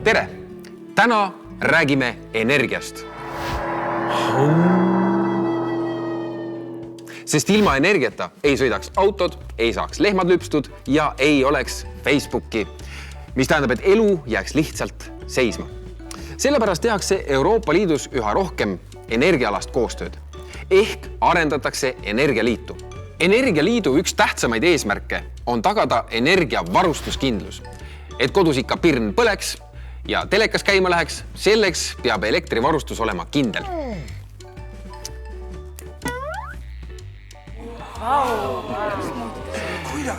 Tere! Täna räägime energiast. Sest ilma energiata ei sõidaks autod, ei saaks lehmad lüpstud ja ei oleks Facebooki, mis tähendab, et elu jääks lihtsalt seisma. Sellepärast tehakse Euroopa Liidus üha rohkem energiaalast koostööd ehk arendatakse Energialiitu. Energialiidu üks tähtsamaid eesmärke on tagada energiavarustuskindlus, et kodus ikka pirn põleks ja telekas käima läheks, selleks peab elektrivarustus olema kindel.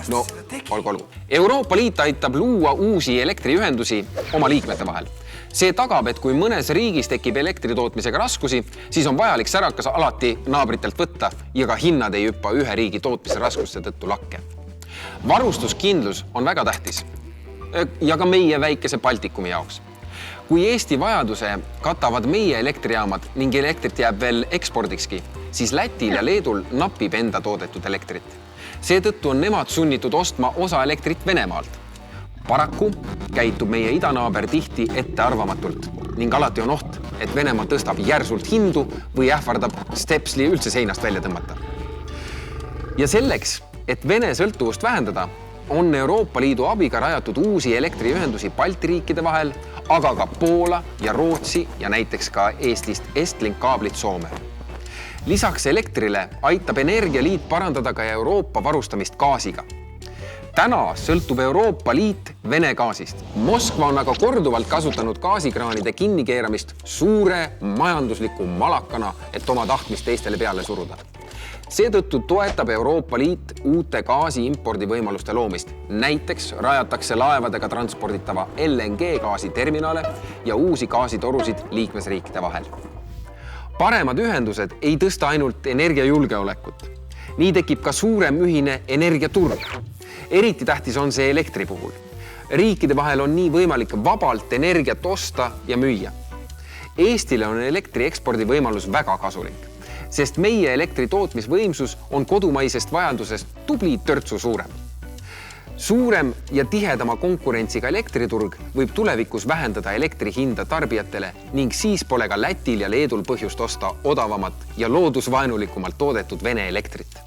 No, olgu. Euroopa Liit aitab luua uusi elektriühendusi oma liikmete vahel. See tagab, et kui mõnes riigis tekib elektritootmisega raskusi, siis on vajalik särakas alati naabritelt võtta ja ka hinnad ei hüppa ühe riigi tootmise raskuste tõttu lakke. Varustuskindlus on väga tähtis ja ka meie väikese Baltikumi jaoks. Kui Eesti vajaduse katavad meie elektrijaamad ning elektrit jääb veel ekspordikski, siis Lätil ja Leedul napib enda toodetud elektrit. Seetõttu on nemad sunnitud ostma osa elektrit Venemaalt. Paraku käitub meie idanaaber tihti ettearvamatult ning alati on oht, et Venemaa tõstab järsult hindu või ähvardab stepsli üldse seinast välja tõmmata. Ja selleks, et Vene sõltuvust vähendada, on Euroopa Liidu abiga rajatud uusi elektriühendusi Balti riikide vahel, aga ka Poola ja Rootsi ja näiteks ka Eestist Estlink kaablit Soome. Lisaks elektrile aitab Energialiit parandada ka Euroopa varustamist gaasiga. Täna sõltub Euroopa Liit Vene gaasist. Moskva on aga korduvalt kasutanud gaasikraanide kinnikeeramist suure majandusliku malakana, et oma tahtmist teistele peale suruda. Seetõttu toetab Euroopa Liit uute gaasi impordi võimaluste loomist. Näiteks rajatakse laevadega transporditava LNG gaasiterminale ja uusi gaasitorusid liikmesriikide vahel. Paremad ühendused ei tõsta ainult energiajulgeolekut. Nii tekib ka suurem ühine energiaturg. Eriti tähtis on see elektri puhul. Riikide vahel on nii võimalik vabalt energiat osta ja müüa. Eestile on elektri ekspordi võimalus väga kasulik, sest meie elektri tootmisvõimsus on kodumaisest vajadusest tubli törtsu suurem. Suurem ja tihedama konkurentsiga elektriturg võib tulevikus vähendada elektri hinda tarbijatele ning siis pole ka Lätil ja Leedul põhjust osta odavamat ja loodusvaenulikumalt toodetud Vene elektrit.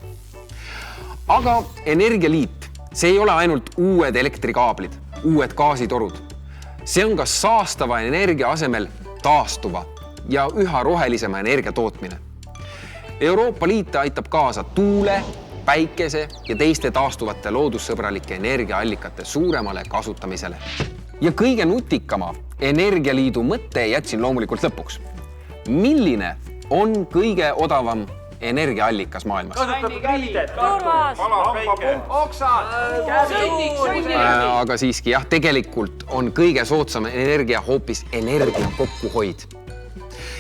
Aga Energialiit, see ei ole ainult uued elektrikaablid, uued gaasitorud. See on ka saastava energia asemel taastuva ja üha rohelisema energia tootmine. Euroopa Liit aitab kaasa tuule, päikese ja teiste taastuvate loodussõbralike energiaallikate suuremale kasutamisele. Ja kõige nutikama Energialiidu mõtte jätsin loomulikult lõpuks. Milline on kõige odavam energiaallikas maailmas? Aga siiski jah, tegelikult on kõige soodsam energia hoopis energia kokkuhoid.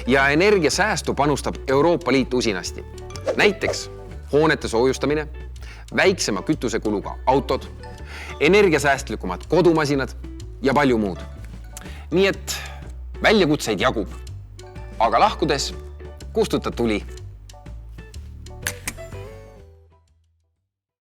Ja energiasäästu panustab Euroopa Liit usinasti. Näiteks hoonete soojustamine, väiksema kütusekuluga autod, energiasäästlikumad kodumasinad ja palju muud. Nii et väljakutseid jagub, aga lahkudes kustuta tuli.